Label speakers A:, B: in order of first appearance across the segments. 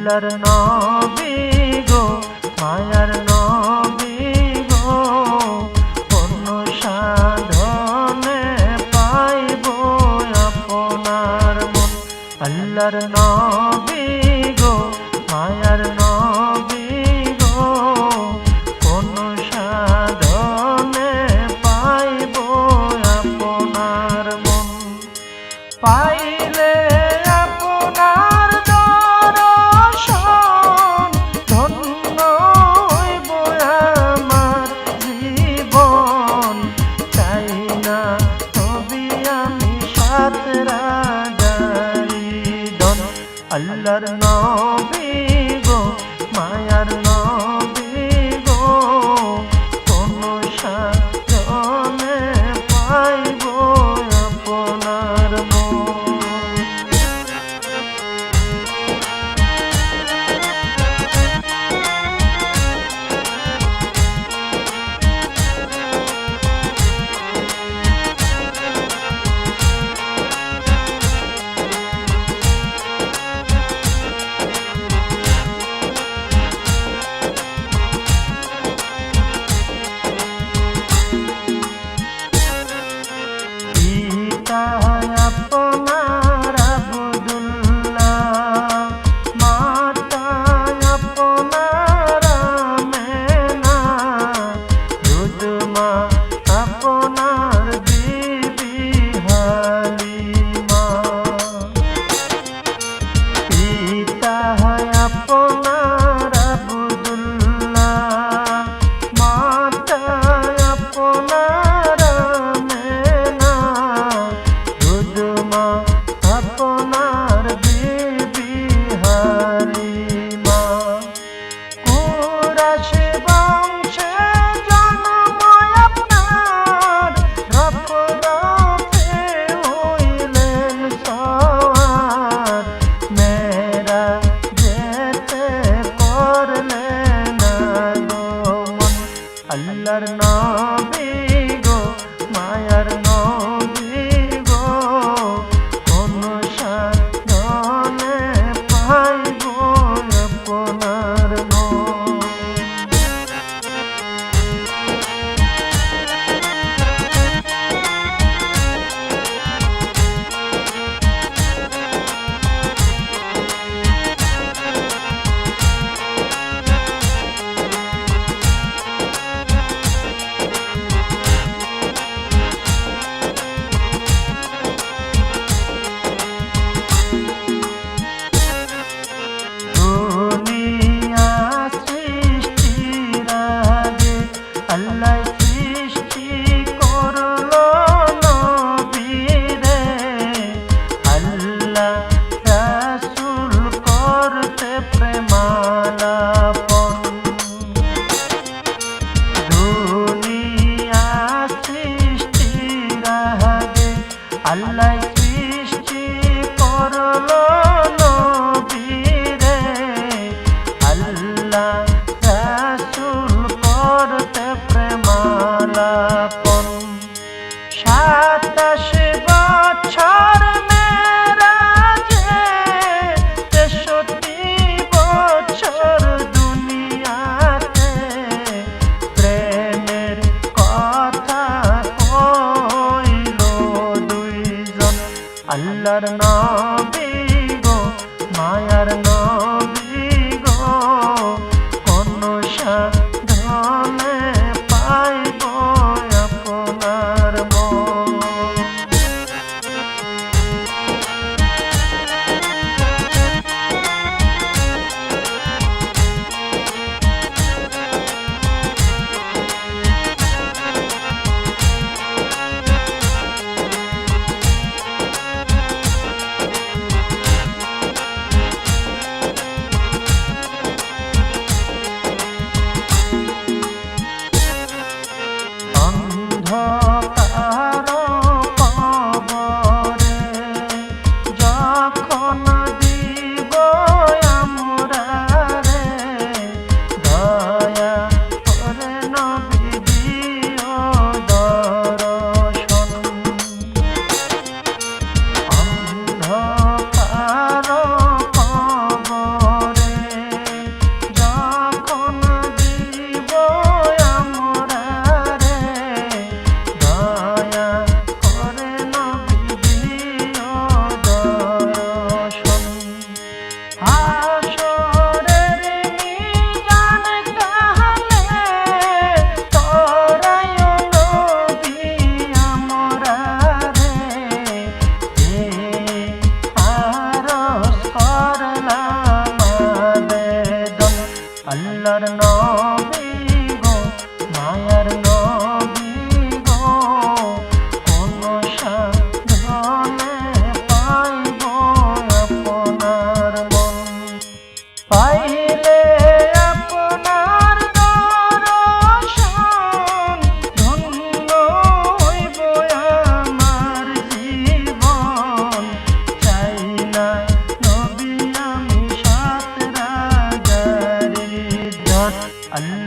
A: আল্লাহর নবী গো মায়ার নবী গো কোন সাধনে পাইব আপনার মন। আল্লাহর নবী গো মায়ার নবী গো কোন সাধনে পাইব আপনার মন। পাইলে আপনার দর্শন ধন্য হইব আমার জীবন। চাই না তবে আমি সাত রাজারি ধন। আল্লাহর নবী গো মায়ার নবী গো কোন সাধনে পাইব আপনার মন। আপনার আব্দুল্লাহ মাতা আপনার আমেনা দুধমা আপনার বিবি হালিমা। পিতা আপনার আব্দুল্লাহ মাতা আপনার আমেনা দুধমা আপনার বিবি হালিমা। কুরাইশ বংশে জন্ম আপনার রফরফে হইলেন সওয়ার। মেরাজেতে করলেন আগমন। আল্লাহর নবী গো মায়ার নবী গো কোন সাধনে পাইব আপনার মন।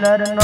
A: আল্লাহর